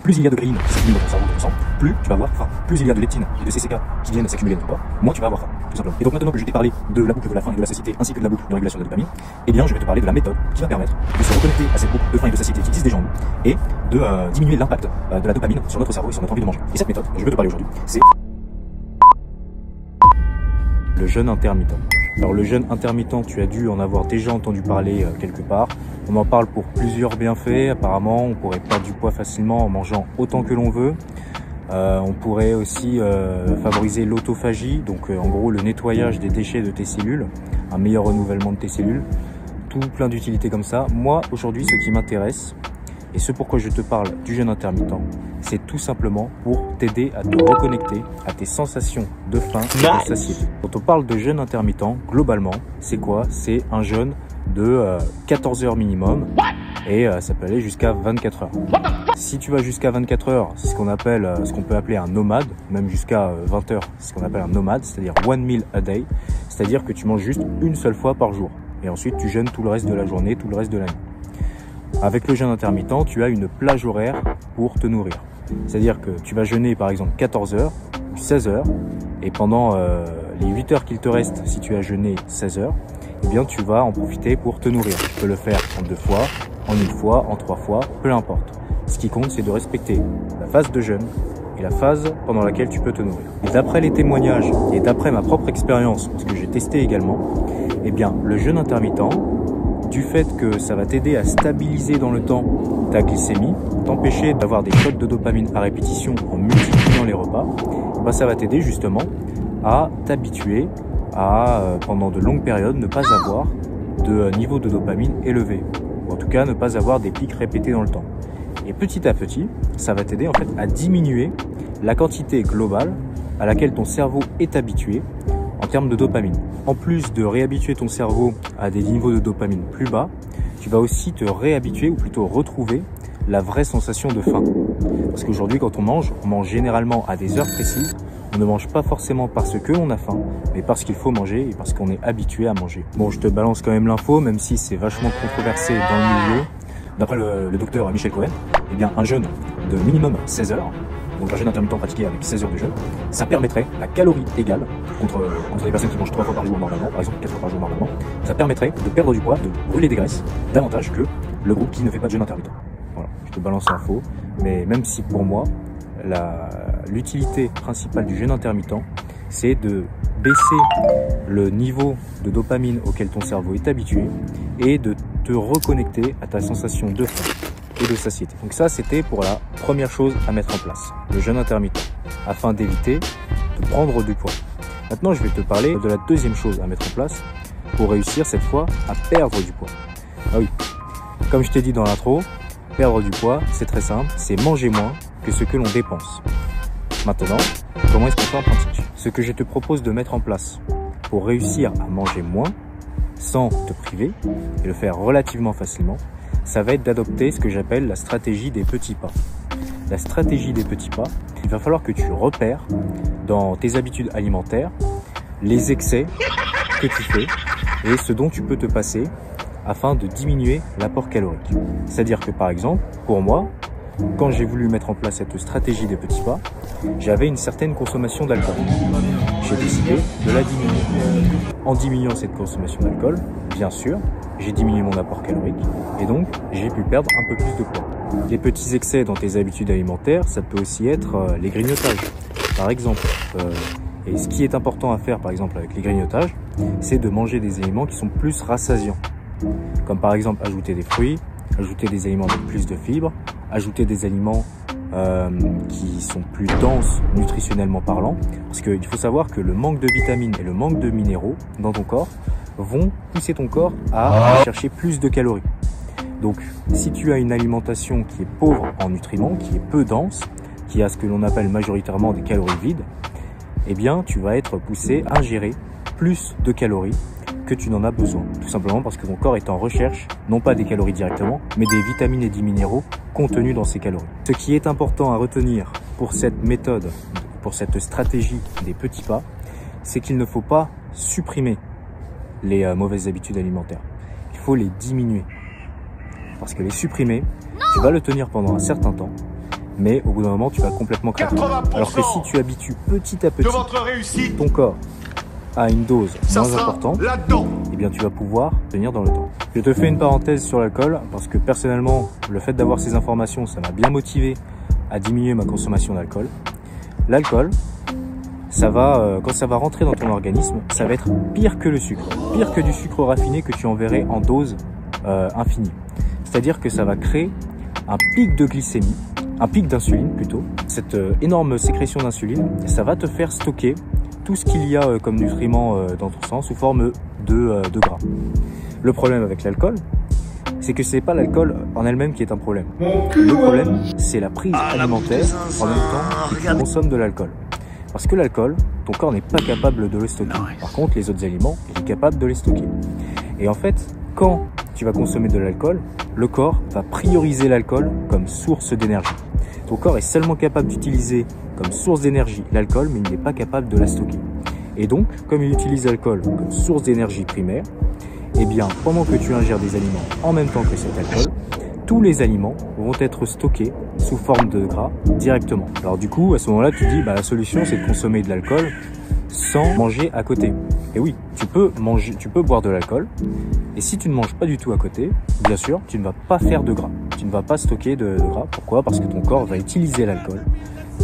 plus il y a de gréline qui s'accumule dans ton cerveau, dans ton sang, plus tu vas avoir faim. Plus il y a de leptine et de CCK qui viennent s'accumuler dans ton corps, moins tu vas avoir faim, tout simplement. Et donc maintenant que je t'ai parlé de la boucle de la faim et de la satiété, ainsi que de la boucle de régulation de la dopamine, eh bien je vais te parler de la méthode qui va permettre de se reconnecter à cette boucle de faim et de satiété qui existe déjà en nous, et de diminuer l'impact de la dopamine sur notre cerveau et sur notre envie de manger. Et cette méthode dont je veux te parler aujourd'hui, c'est le jeûne intermittent. Alors le jeûne intermittent, tu as dû en avoir déjà entendu parler quelque part. On en parle pour plusieurs bienfaits. Apparemment, on pourrait perdre du poids facilement en mangeant autant que l'on veut. On pourrait aussi favoriser l'autophagie, donc en gros le nettoyage des déchets de tes cellules, un meilleur renouvellement de tes cellules, tout plein d'utilités comme ça. Moi, aujourd'hui, ce qui m'intéresse, et ce pourquoi je te parle du jeûne intermittent, c'est tout simplement pour t'aider à te reconnecter à tes sensations de faim et de satiété. Quand on parle de jeûne intermittent, globalement, c'est quoi? C'est un jeûne de 14 heures minimum et ça peut aller jusqu'à 24 heures. Si tu vas jusqu'à 24 heures, c'est ce qu'on peut appeler un nomade, même jusqu'à 20 heures, c'est ce qu'on appelle un nomade, c'est-à-dire one meal a day, c'est-à-dire que tu manges juste une seule fois par jour et ensuite tu jeûnes tout le reste de la journée, tout le reste de la nuit. Avec le jeûne intermittent, tu as une plage horaire pour te nourrir. C'est-à-dire que tu vas jeûner par exemple 14 heures ou 16 heures et pendant les 8 heures qu'il te reste, si tu as jeûné 16 heures, eh bien tu vas en profiter pour te nourrir. Tu peux le faire en 2 fois, en 1 fois, en 3 fois, peu importe. Ce qui compte, c'est de respecter la phase de jeûne et la phase pendant laquelle tu peux te nourrir. Et d'après les témoignages et d'après ma propre expérience, parce que j'ai testé également, eh bien le jeûne intermittent, du fait que ça va t'aider à stabiliser dans le temps ta glycémie, t'empêcher d'avoir des chocs de dopamine à répétition en multipliant les repas, bah ça va t'aider justement à t'habituer à, pendant de longues périodes, ne pas avoir de niveau de dopamine élevé, ou en tout cas ne pas avoir des pics répétés dans le temps. Et petit à petit, ça va t'aider en fait à diminuer la quantité globale à laquelle ton cerveau est habitué en termes de dopamine. En plus de réhabituer ton cerveau à des niveaux de dopamine plus bas, tu vas aussi te réhabituer ou plutôt retrouver la vraie sensation de faim. Parce qu'aujourd'hui, quand on mange généralement à des heures précises. On ne mange pas forcément parce que on a faim, mais parce qu'il faut manger et parce qu'on est habitué à manger. Bon, je te balance quand même l'info, même si c'est vachement controversé dans le milieu. D'après le docteur Michel Cohen, eh bien un jeûne de minimum 16 heures, donc un jeûne intermittent pratiqué avec 16 heures de jeûne, ça permettrait la calorie égale contre les personnes qui mangent 3 fois par jour normalement, par exemple 4 fois par jour normalement, ça permettrait de perdre du poids, de brûler des graisses davantage que le groupe qui ne fait pas de jeûne intermittent. Voilà, je te balance l'info, mais même si pour moi, l'utilité principale du jeûne intermittent, c'est de baisser le niveau de dopamine auquel ton cerveau est habitué et de te reconnecter à ta sensation de faim et de satiété. Donc ça, c'était pour la première chose à mettre en place, le jeûne intermittent, afin d'éviter de prendre du poids. Maintenant, je vais te parler de la deuxième chose à mettre en place pour réussir cette fois à perdre du poids. Ah oui, comme je t'ai dit dans l'intro, perdre du poids, c'est très simple, c'est manger moins que ce que l'on dépense. Maintenant, comment est-ce qu'on fait en pratique? Ce que je te propose de mettre en place pour réussir à manger moins sans te priver et le faire relativement facilement, ça va être d'adopter ce que j'appelle la stratégie des petits pas. La stratégie des petits pas, il va falloir que tu repères dans tes habitudes alimentaires les excès que tu fais et ce dont tu peux te passer afin de diminuer l'apport calorique. C'est-à-dire que par exemple, pour moi, quand j'ai voulu mettre en place cette stratégie des petits pas, j'avais une certaine consommation d'alcool. J'ai décidé de la diminuer. En diminuant cette consommation d'alcool, bien sûr, j'ai diminué mon apport calorique et donc j'ai pu perdre un peu plus de poids. Les petits excès dans tes habitudes alimentaires, ça peut aussi être les grignotages, par exemple. Et ce qui est important à faire, par exemple, avec les grignotages, c'est de manger des aliments qui sont plus rassasiants. Comme par exemple ajouter des fruits, ajouter des aliments avec plus de fibres, ajouter des aliments qui sont plus denses nutritionnellement parlant. Parce qu'il faut savoir que le manque de vitamines et le manque de minéraux dans ton corps vont pousser ton corps à chercher plus de calories. Donc si tu as une alimentation qui est pauvre en nutriments, qui est peu dense, qui a ce que l'on appelle majoritairement des calories vides, eh bien tu vas être poussé à ingérer plus de calories que tu n'en as besoin. Tout simplement parce que ton corps est en recherche, non pas des calories directement, mais des vitamines et des minéraux contenus dans ces calories. Ce qui est important à retenir pour cette méthode, pour cette stratégie des petits pas, c'est qu'il ne faut pas supprimer les mauvaises habitudes alimentaires. Il faut les diminuer. Parce que les supprimer, tu vas le tenir pendant un certain temps, mais au bout d'un moment, tu vas complètement craquer. Alors que si tu habitues petit à petit ton corps à une dose moins importante, eh bien tu vas pouvoir tenir dans le temps. Je te fais une parenthèse sur l'alcool parce que personnellement, le fait d'avoir ces informations, ça m'a bien motivé à diminuer ma consommation d'alcool. L'alcool, ça va, quand ça va rentrer dans ton organisme, ça va être pire que le sucre, pire que du sucre raffiné que tu enverrais en dose infinie. C'est-à-dire que ça va créer un pic de glycémie, un pic d'insuline plutôt. Cette énorme sécrétion d'insuline, ça va te faire stocker tout ce qu'il y a comme nutriments dans ton sang sous forme de gras. Le problème avec l'alcool, c'est que c'est pas l'alcool en elle-même qui est un problème. Le problème, c'est la prise alimentaire en même temps que tu consommes de l'alcool. Parce que l'alcool, ton corps n'est pas capable de le stocker. Par contre, les autres aliments, il est capable de les stocker. Et en fait, quand tu vas consommer de l'alcool, le corps va prioriser l'alcool comme source d'énergie. Ton corps est seulement capable d'utiliser comme source d'énergie l'alcool, mais il n'est pas capable de la stocker. Et donc, comme il utilise l'alcool comme source d'énergie primaire, eh bien, pendant que tu ingères des aliments en même temps que cet alcool, tous les aliments vont être stockés sous forme de gras directement. Alors du coup, à ce moment-là, tu dis, bah, la solution, c'est de consommer de l'alcool sans manger à côté. Et oui, tu peux boire de l'alcool. Et si tu ne manges pas du tout à côté, bien sûr, tu ne vas pas faire de gras. Tu ne vas pas stocker de gras. Pourquoi? Parce que ton corps va utiliser l'alcool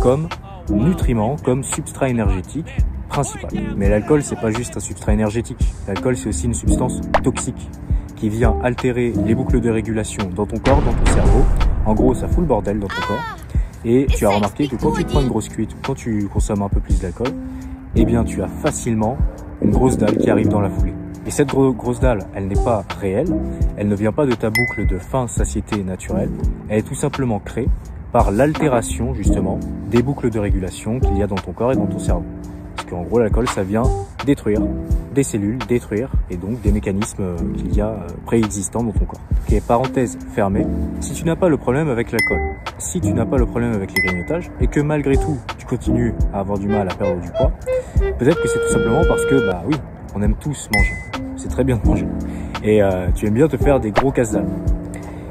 comme nutriment, comme substrat énergétique principal. Mais l'alcool, c'est pas juste un substrat énergétique. L'alcool, c'est aussi une substance toxique qui vient altérer les boucles de régulation dans ton corps, dans ton cerveau. En gros, ça fout le bordel dans ton corps. Et tu as remarqué que quand tu prends une grosse cuite ou quand tu consommes un peu plus d'alcool, eh bien, tu as facilement une grosse dalle qui arrive dans la foulée. Et cette grosse dalle, elle n'est pas réelle, elle ne vient pas de ta boucle de faim-satiété naturelle, elle est tout simplement créée par l'altération, justement, des boucles de régulation qu'il y a dans ton corps et dans ton cerveau. Parce qu'en gros, l'alcool, ça vient détruire des cellules, détruire, et donc des mécanismes qu'il y a préexistants dans ton corps. Ok, parenthèse fermée, si tu n'as pas le problème avec l'alcool, si tu n'as pas le problème avec les grignotages, et que malgré tout, tu continues à avoir du mal à perdre du poids, peut-être que c'est tout simplement parce que, bah oui, on aime tous manger. C'est très bien de manger. Et tu aimes bien te faire des gros casse-dalles.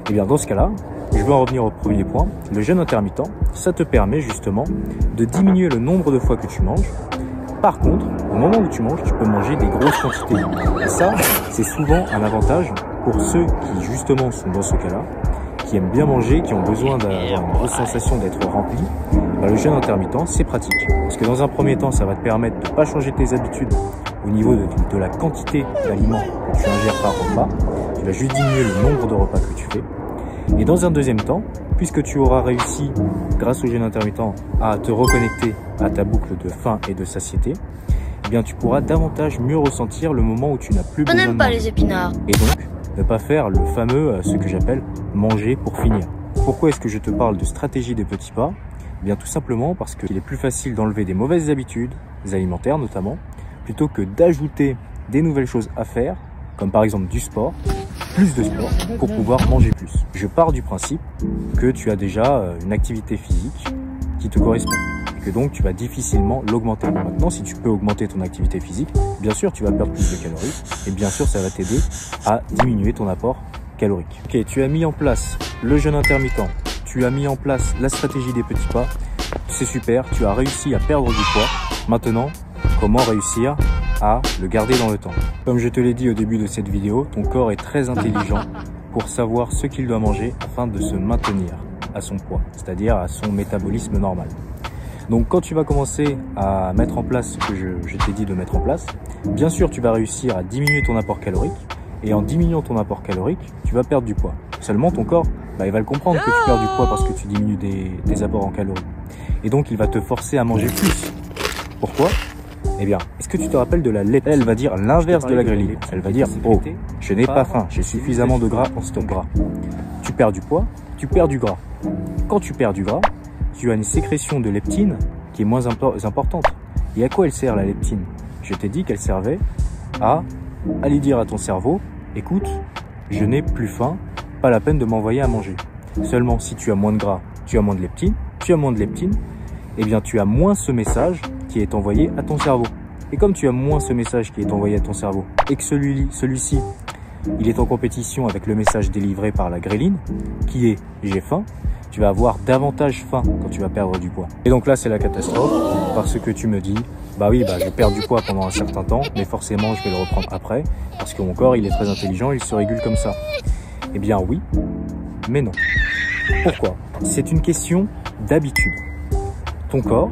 Et bien dans ce cas-là, je vais en revenir au premier point. Le jeûne intermittent, ça te permet justement de diminuer le nombre de fois que tu manges. Par contre, au moment où tu manges, tu peux manger des grosses quantités. Et ça, c'est souvent un avantage pour ceux qui justement sont dans ce cas-là, qui aiment bien manger, qui ont besoin d'avoir une grosse sensation d'être rempli. Bah, le jeûne intermittent, c'est pratique. Parce que dans un premier temps, ça va te permettre de ne pas changer tes habitudes au niveau de la quantité d'aliments que tu ingères par repas. Tu vas juste diminuer le nombre de repas que tu fais. Et dans un deuxième temps, puisque tu auras réussi, grâce au jeûne intermittent, à te reconnecter à ta boucle de faim et de satiété, eh bien tu pourras davantage mieux ressentir le moment où tu n'as plus besoin de manger. On n'aime pas les épinards. Et donc, ne pas faire le fameux, ce que j'appelle manger pour finir. Pourquoi est-ce que je te parle de stratégie des petits pas? Eh bien tout simplement parce qu'il est plus facile d'enlever des mauvaises habitudes, des alimentaires notamment, plutôt que d'ajouter des nouvelles choses à faire, comme par exemple du sport, plus de sport, pour pouvoir manger plus. Je pars du principe que tu as déjà une activité physique qui te correspond, et que donc tu vas difficilement l'augmenter. Maintenant, si tu peux augmenter ton activité physique, bien sûr tu vas perdre plus de calories, et bien sûr ça va t'aider à diminuer ton apport calorique. Ok, tu as mis en place le jeûne intermittent, tu as mis en place la stratégie des petits pas, c'est super, tu as réussi à perdre du poids. Maintenant, comment réussir à le garder dans le temps? Comme je te l'ai dit au début de cette vidéo, ton corps est très intelligent pour savoir ce qu'il doit manger afin de se maintenir à son poids, c'est-à-dire à son métabolisme normal. Donc quand tu vas commencer à mettre en place ce que je t'ai dit de mettre en place, bien sûr tu vas réussir à diminuer ton apport calorique, et en diminuant ton apport calorique, tu vas perdre du poids. Seulement ton corps, bah, il va le comprendre que tu perds du poids parce que tu diminues tes apports en calories. Et donc il va te forcer à manger plus. Pourquoi? Eh bien, est-ce que tu te rappelles de la leptine? Elle va dire l'inverse de la ghreline. Elle va dire, oh, je n'ai pas faim, j'ai suffisamment de gras en stock gras. Tu perds du poids, tu perds du gras. Quand tu perds du gras, tu as une sécrétion de leptine qui est moins importante. Et à quoi elle sert la leptine? Je t'ai dit qu'elle servait à aller dire à ton cerveau, écoute, je n'ai plus faim, pas la peine de m'envoyer à manger. Seulement si tu as moins de gras, tu as moins de leptine, eh bien tu as moins ce message qui est envoyé à ton cerveau. Et comme tu as moins ce message qui est envoyé à ton cerveau et que celui-ci il est en compétition avec le message délivré par la gréline, qui est « j'ai faim », tu vas avoir davantage faim quand tu vas perdre du poids. Et donc là, c'est la catastrophe, parce que tu me dis, bah oui, je perds du poids pendant un certain temps, mais forcément, je vais le reprendre après, parce que mon corps, il est très intelligent, il se régule comme ça. Eh bien oui, mais non. Pourquoi? C'est une question d'habitude. Ton corps,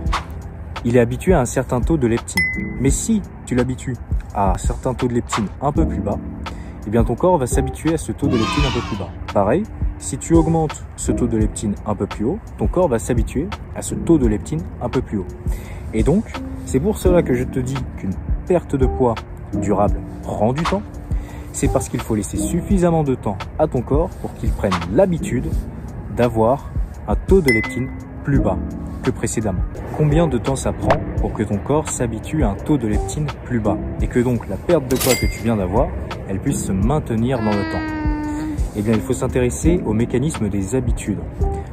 il est habitué à un certain taux de leptine. Mais si tu l'habitues à un certain taux de leptine un peu plus bas, eh bien ton corps va s'habituer à ce taux de leptine un peu plus bas. Pareil, si tu augmentes ce taux de leptine un peu plus haut, ton corps va s'habituer à ce taux de leptine un peu plus haut. Et donc, c'est pour cela que je te dis qu'une perte de poids durable prend du temps. C'est parce qu'il faut laisser suffisamment de temps à ton corps pour qu'il prenne l'habitude d'avoir un taux de leptine plus bas que précédemment. Combien de temps ça prend pour que ton corps s'habitue à un taux de leptine plus bas et que donc la perte de poids que tu viens d'avoir, elle puisse se maintenir dans le temps? Eh bien, il faut s'intéresser au mécanisme des habitudes.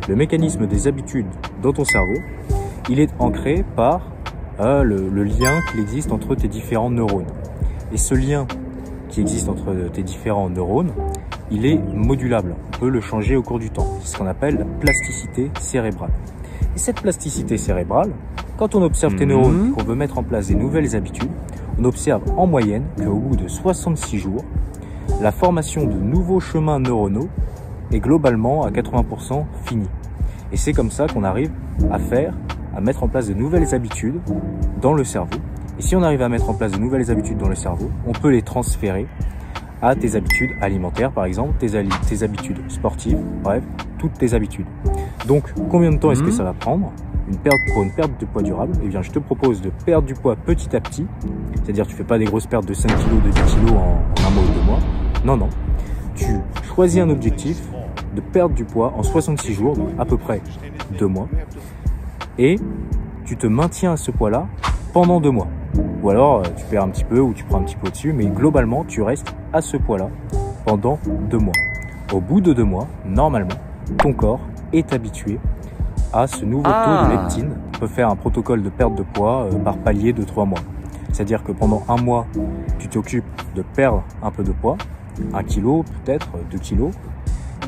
Le mécanisme des habitudes dans ton cerveau, il est ancré par le lien qu'il existe entre tes différents neurones. Et ce lien qui existe entre tes différents neurones, il est modulable. On peut le changer au cours du temps. C'est ce qu'on appelle la plasticité cérébrale. Et cette plasticité cérébrale, quand on observe tes neurones et qu'on veut mettre en place des nouvelles habitudes, on observe en moyenne qu'au bout de 66 jours, la formation de nouveaux chemins neuronaux est globalement à 80% finie. Et c'est comme ça qu'on arrive à mettre en place de nouvelles habitudes dans le cerveau. Et si on arrive à mettre en place de nouvelles habitudes dans le cerveau, on peut les transférer à tes habitudes alimentaires, par exemple, tes habitudes sportives, bref, toutes tes habitudes. Donc, combien de temps est-ce que ça va prendre pour une perte de poids durable? Eh bien, je te propose de perdre du poids petit à petit. C'est-à-dire, tu fais pas des grosses pertes de 5 kg, de 10 kg en un mois ou 2 mois. Non, non. Tu choisis un objectif de perdre du poids en 66 jours, donc à peu près 2 mois. Et tu te maintiens à ce poids-là pendant 2 mois. Ou alors, tu perds un petit peu ou tu prends un petit peu au-dessus, mais globalement, tu restes à ce poids-là pendant 2 mois. Au bout de 2 mois, normalement, ton corps est habitué à ce nouveau taux de leptine. On peut faire un protocole de perte de poids par palier de 3 mois. C'est-à-dire que pendant 1 mois, tu t'occupes de perdre un peu de poids, 1 kg peut-être, 2 kg.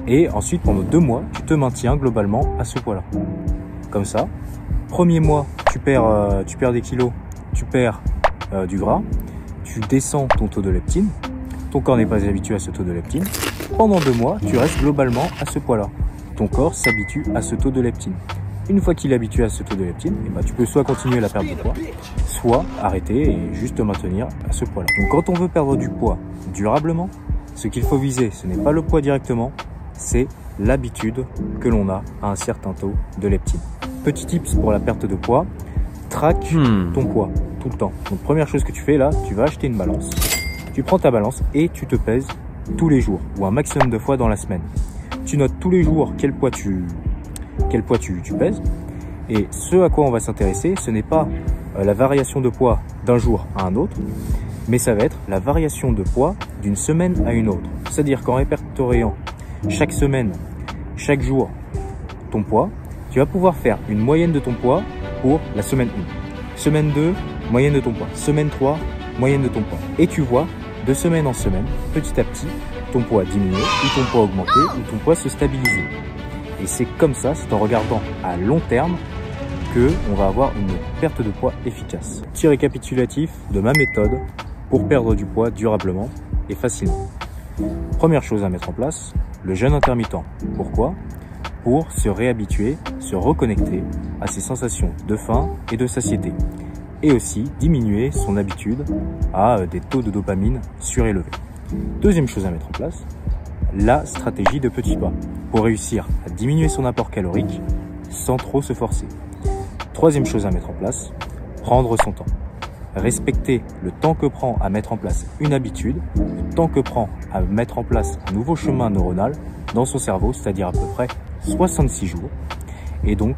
Et ensuite, pendant 2 mois, tu te maintiens globalement à ce poids-là. Comme ça, premier mois, tu perds des kilos, tu perds du gras, tu descends ton taux de leptine, ton corps n'est pas habitué à ce taux de leptine. Pendant 2 mois, tu restes globalement à ce poids-là. Ton corps s'habitue à ce taux de leptine. Une fois qu'il est habitué à ce taux de leptine, tu peux soit continuer la perte de poids, soit arrêter et juste te maintenir à ce poids-là. Donc quand on veut perdre du poids durablement, ce qu'il faut viser, ce n'est pas le poids directement, c'est l'habitude que l'on a à un certain taux de leptine. Petit tips pour la perte de poids, traque ton poids tout le temps. Donc première chose que tu fais là, tu vas acheter une balance, tu prends ta balance et tu te pèses tous les jours ou un maximum de fois dans la semaine. Tu notes tous les jours quel poids tu pèses et ce à quoi on va s'intéresser, ce n'est pas la variation de poids d'un jour à un autre, mais ça va être la variation de poids d'une semaine à une autre. C'est-à-dire qu'en répertoriant chaque semaine, chaque jour, ton poids, tu vas pouvoir faire une moyenne de ton poids pour la semaine 1. Semaine 2, moyenne de ton poids. Semaine 3, moyenne de ton poids. Et tu vois, de semaine en semaine, petit à petit, ton poids diminuer, ou ton poids augmenter, ou ton poids se stabiliser. Et c'est comme ça, c'est en regardant à long terme, qu'on va avoir une perte de poids efficace. Petit récapitulatif de ma méthode pour perdre du poids durablement et facilement. Première chose à mettre en place, le jeûne intermittent. Pourquoi? Pour se réhabituer, se reconnecter à ses sensations de faim et de satiété. Et aussi diminuer son habitude à des taux de dopamine surélevés. Deuxième chose à mettre en place, la stratégie de petits pas pour réussir à diminuer son apport calorique sans trop se forcer. Troisième chose à mettre en place, prendre son temps. Respecter le temps que prend à mettre en place une habitude, le temps que prend à mettre en place un nouveau chemin neuronal dans son cerveau, c'est-à-dire à peu près 66 jours. Et donc,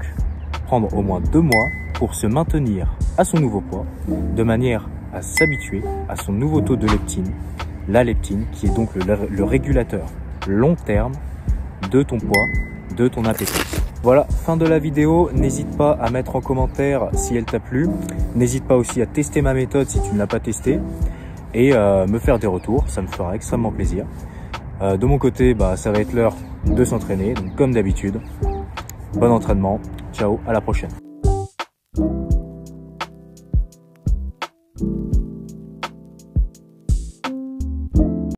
prendre au moins 2 mois pour se maintenir à son nouveau poids, de manière à s'habituer à son nouveau taux de leptine, la leptine qui est donc le régulateur long terme de ton poids, de ton appétence. Voilà, fin de la vidéo. N'hésite pas à mettre en commentaire si elle t'a plu. N'hésite pas aussi à tester ma méthode si tu ne l'as pas testée. et me faire des retours, ça me fera extrêmement plaisir. De mon côté, ça va être l'heure de s'entraîner, donc comme d'habitude, bon entraînement, ciao, à la prochaine.